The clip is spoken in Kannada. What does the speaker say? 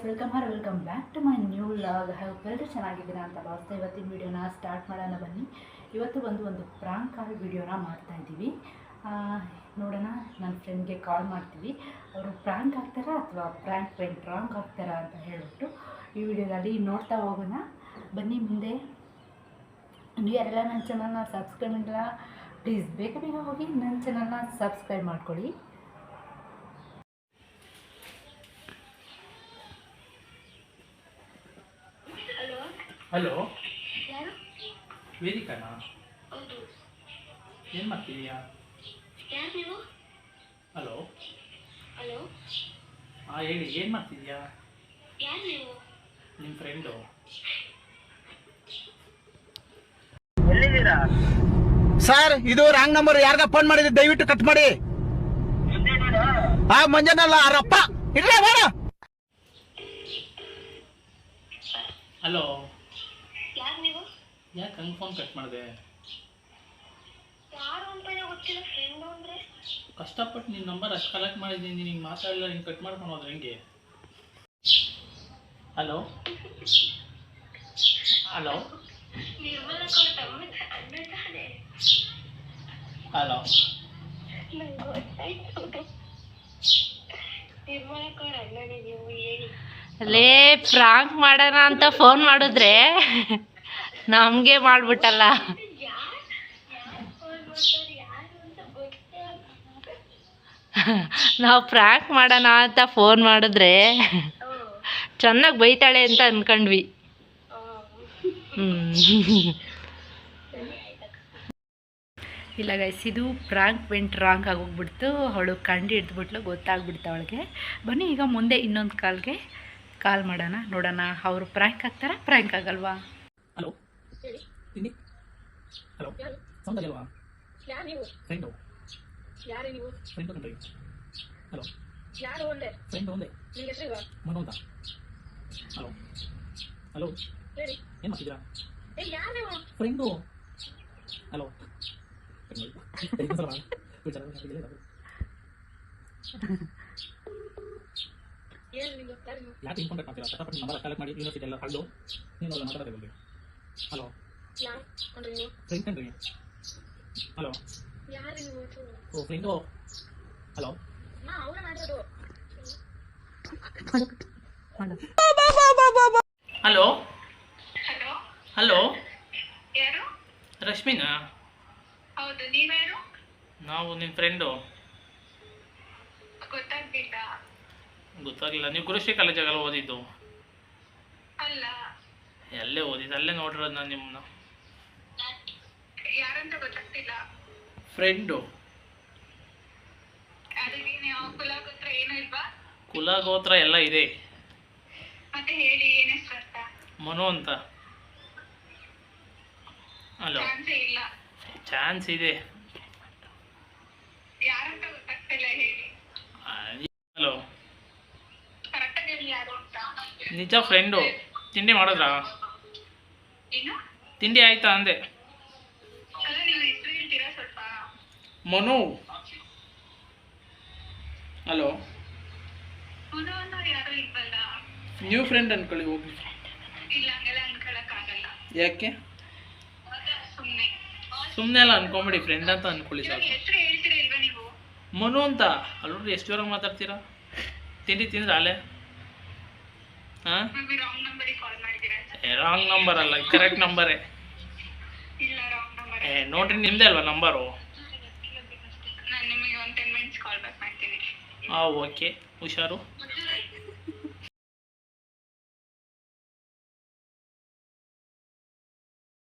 Welcome back to my new vlog. ಎಲ್ಲರೂ ಚೆನ್ನಾಗಿದ್ದೀರಾ ಅಂತ ಭಾವಿಸ್ತಾ ಇವತ್ತಿನ ವಿಡಿಯೋನ ಸ್ಟಾರ್ಟ್ ಮಾಡೋಣ ಬನ್ನಿ. ಇವತ್ತು ಒಂದು ಪ್ರಾಂಕ್ ಕಾಲ್ ವಿಡಿಯೋನ ಮಾಡ್ತಾಯಿದ್ದೀವಿ. ನೋಡೋಣ, ನನ್ನ ಫ್ರೆಂಡ್ಗೆ ಕಾಲ್ ಮಾಡ್ತೀವಿ. ಅವರು ಪ್ರಾಂಕ್ ಆಗ್ತಾರಾ ಅಥವಾ ಪ್ರಾಂಕ್ ವೆಂಟ್ ರಾಂಗ್ ಆಗ್ತಾರಾ ಅಂತ ಹೇಳ್ಬಿಟ್ಟು ಈ ವಿಡಿಯೋದಲ್ಲಿ ನೋಡ್ತಾ ಹೋಗೋಣ ಬನ್ನಿ. ಮುಂದೆ ನೀವು ಯಾರೆಲ್ಲ ನನ್ನ ಚಾನಲ್ನ ಸಬ್ಸ್ಕ್ರೈಬ್ ಮಾಡಿಲ್ಲ ಪ್ಲೀಸ್ ಬೇಗ ಹೋಗಿ ನನ್ನ ಚಾನಲ್ನ ಸಬ್ಸ್ಕ್ರೈಬ್ ಮಾಡ್ಕೊಳ್ಳಿ. ಹಲೋ, ವೇದಿಕಾನಾ? ಏನು ಮಾಡ್ತಿದೀಯಾ? ಹಲೋ ಹಲೋ, ಹಾಂ ಹೇಳಿ, ಏನು ಮಾಡ್ತಿದ್ಯಾ? ನಿಮ್ಮ ಫ್ರೆಂಡು. ಎಲ್ಲಿದ್ದೀರಾ ಸರ್? ಇದು ರಾಂಗ್ ನಂಬರ್. ಯಾರಿಗ ಫೋನ್ ಮಾಡಿದ್ರೆ ದಯವಿಟ್ಟು ಕಟ್ ಮಾಡಿ. ಮಂಜನಲ್ಲ ಅವರಪ್ಪ ಇಡ್ಲೇ ಬೇಡ. ಹಲೋ, ಯಾರು ನೀವು? ಯಾಕೆ ಹಂಗೆ ಫೋನ್ ಕಟ್ ಮಾಡಿದೆ? ಯಾರು ಅಂತಾನೆ ಗೊತ್ತಿಲ್ಲ. ಫ್ರೆಂಡ್ ಅಂದ್ರೆ ಕಷ್ಟಪಟ್ಟು ನಿನ್ನ ನಂಬರ್ ಅಷ್ಟು ಕಲೆಕ್ಟ್ ಮಾಡಿದ್ದೀನಿ, ನಿನಗೆ ಮಾತಾಡಲ್ಲ, ನೀನು ಕಟ್ ಮಾಡ್ಕೊಂಡು ಹೋದ್ರೆ ಹೆಂಗೆ? ಹಲೋ ಹಲೋ ನಿರ್ಮಲ ಕೌರ್ ತಮ್ಮ ಅಣ್ಣ ತಾನೆ? ಹಲೋ, ನಂಗೆ ಗೊತ್ತಾಯ್ತು. ನಿರ್ಮಲ ಕೌರ್ ಅಣ್ಣನೇ ನೀವು. ಹೇಳಿ. ಅಲ್ಲೇ ಪ್ರಾಂಕ್ ಮಾಡೋಣ ಅಂತ ಫೋನ್ ಮಾಡಿದ್ರೆ ನಮಗೆ ಮಾಡ್ಬಿಟ್ಟಲ್ಲ. ನಾವು ಪ್ರಾಂಕ್ ಮಾಡೋಣ ಅಂತ ಫೋನ್ ಮಾಡಿದ್ರೆ ಚೆನ್ನಾಗಿ ಬೈತಾಳೆ ಅಂತ ಅನ್ಕೊಂಡ್ವಿ. ಇಲ್ಲ ಗೈಸ್, ಇದು ಪ್ರಾಂಕ್ ವೆಂಟ್ ರಾಂಗ್ ಆಗೋಗ್ಬಿಡ್ತು. ಅವಳು ಕಂಡು ಹಿಡಿದ್ಬಿಟ್ಲು, ಗೊತ್ತಾಗ್ಬಿಡ್ತು ಅವಳಿಗೆ. ಬನ್ನಿ ಈಗ ಮುಂದೆ ಇನ್ನೊಂದು ಕಾಲ್ ಮಾಡೋಣ, ನೋಡೋಣ ಅವರು ಪ್ರಾಂಕ್ ಆಗ್ತಾರಾ ಪ್ರಾಂಕ್ ಆಗಲ್ವಾ. ಹಲೋ ತಿಂಡಿ. ಹಲೋ, ಸೌಂಡ್ ಆಗಲ್ವಾ? ಯಾರು ನೀವು? ಫ್ರೆಂಡು. ಯಾರು ನೀವು? ಫ್ರೆಂಡು ಕಂಡ್ರಿ. ಹಲೋ, ಯಾರು ಒಂದೇ? ಫ್ರೆಂಡು ಒಂದೇ. ನಿಮ್ಗೆ ಹೆಸರು? ಮನು ಅಂತ. ಹಲೋ ಹಲೋ, ಹೇಳಿ. ಏನು ಮಾಡ್ತಿದ್ದೀರಾ? ಯಾರು ನೀವು? ಫ್ರೆಂಡು. ಹಲೋ, ಏನು ನಿಮ್ಗೆ? ಯಾರು ನೀವು? ಯಾಕೆ ಇನ್ಫಾರ್ಮ್ ಮಾಡ್ತೀರಾ? ಕಷ್ಟಪಟ್ಟು ನಂಬರ್ ಕಲೆಕ್ಟ್ ಮಾಡಿ ಯೂನಿವರ್ಸಿಟಿ ಎಲ್ಲ ಕಳೆದು ನೀನು ಮಾತಾಡೋದೇ ಬಂದು. ಹಲೋ, ಯಾರು ಅಂದ್ರೆ ನೀವು? ಫ್ರೆಂಡ್ ಕಂಡ್ರಿ. ಹಲೋ, ಯಾರು ನೀವು? ಓ ಫ್ರೆಂಡು. ಹಲೋ, ನಾ ಅವನ ಮಾಡೋದು. ಹಲೋ ಹಲೋ, ಹಲೋ, ಯಾರು? ರಶ್ಮಿನಾ? ಹೌದು, ನೀವ್ಯಾರು? ನಾವು ನಿಮ್ಮ ಫ್ರೆಂಡು. ಗೊತ್ತಾಗ್ಲಿಲ್ಲ. ಗೊತ್ತಾಗಲಿಲ್ಲ. ನೀವು ಗುರುಶ್ರೀ ಕಾಲೇಜಾಗಲ್ಲ ಓದಿದ್ದು? ಅಲ್ಲ. ಎಲ್ಲೇ ಓದಿದ್ದು? ಅಲ್ಲೇ ನೋಡಿರೋದು ನಾನು ನಿಮ್ಮನ್ನ. ಯಾರಂತ ಗೊತ್ತಾಗ್ತಿಲ್ಲ. ಫ್ರೆಂಡು. ಅದಕ್ಕೆ ನೀವು ಕುಲಗೋತ್ರ ಏನೂ ಇಲ್ವಾ? ಕುಲ ಗೋತ್ರ ಎಲ್ಲ ಇದೆ. ಮತ್ತೆ ಹೇಳಿ, ಏನ್ ಹೆಸರು ಅಂತ? ಮನು ಅಂತ. ಹಲೋ, ಚಾನ್ಸೇ ಇಲ್ಲ. ಚಾನ್ಸ್ ಇದೆ. ಯಾರಂತ ಗೊತ್ತಾಗ್ತಿಲ್ಲ, ಹೇಳಿ. ಹಲೋ, ಕರೆಕ್ಟಾಗಿ ಹೇಳಿ ಯಾರು ಅಂತ. ನಿಜ ಫ್ರೆಂಡು. ತಿಂಡಿ ಮಾಡಿದ್ರಾ? ಏನು? ತಿಂಡಿ ಆಯ್ತಾ ಅಂದೆ. ಅಲ್ಲ, ನಿಮ್ಮ ಹೆಸರು ಹೇಳ್ತೀರಾ ಸ್ವಲ್ಪ? ಮನು. ಹಲೋ, ಮನು ಅಂತ ಯಾರು ಇಲ್ವಲ್ಲ. ನ್ಯೂ ಫ್ರೆಂಡ್ ಅನ್ಕೊಳ್ಳಿ ಹೋಗಿ. ಇಲ್ಲ, ಹಂಗೆಲ್ಲ ಅನ್ಕೊಳಕ್ಕಾಗಲ್ಲ. ಯಾಕೆ? ಸುಮ್ಮನೆ ಸುಮ್ಮನೆ ಎಲ್ಲ ಅನ್ಕೊಂಬಿಡಿ, ಫ್ರೆಂಡ್ ಅಂತ ಅನ್ಕೊಳ್ಳಿ ಸಾಕು. ಹೆಸರು ಹೇಳ್ತೀರಾ ಇಲ್ವಾ ನೀವು? ಮನು ಅಂತ. ಅಲ್ಲೋಡ್ರಿ ಎಷ್ಟು ಜೋರಾಗಿ ಮಾತಾಡ್ತೀರಾ. ತಿಂಡಿ ತಿಂದ್ರೆ ಅಲ್ಲೇ? ಹಾಂ, ಮೇಬಿ ರಾಂಗ್ ನಂಬರಿಗೆ ಕಾಲ್ ಮಾಡಿದ್ದೀರಾ ಅಂತ. ರಾಂಗ್ ನಂಬರ್ ಅಲ್ಲ, ಕರೆಕ್ಟ್ ನಂಬರೇ. ಇಲ್ಲ, ರಾಂಗ್ ನಂಬರ್. ನೋಡ್ರಿ, ನಿಮ್ಮದೇ ಅಲ್ವಾ ನಂಬರು? ನಾನು ನಿಮಗೆ ಒಂದು 10 ಮಿನಿಟ್ಸ್ ಕಾಲ್ ಬ್ಯಾಕ್ ಮಾಡ್ತೀನಿ. ಹಾಂ, ಓಕೆ, ಹುಷಾರು.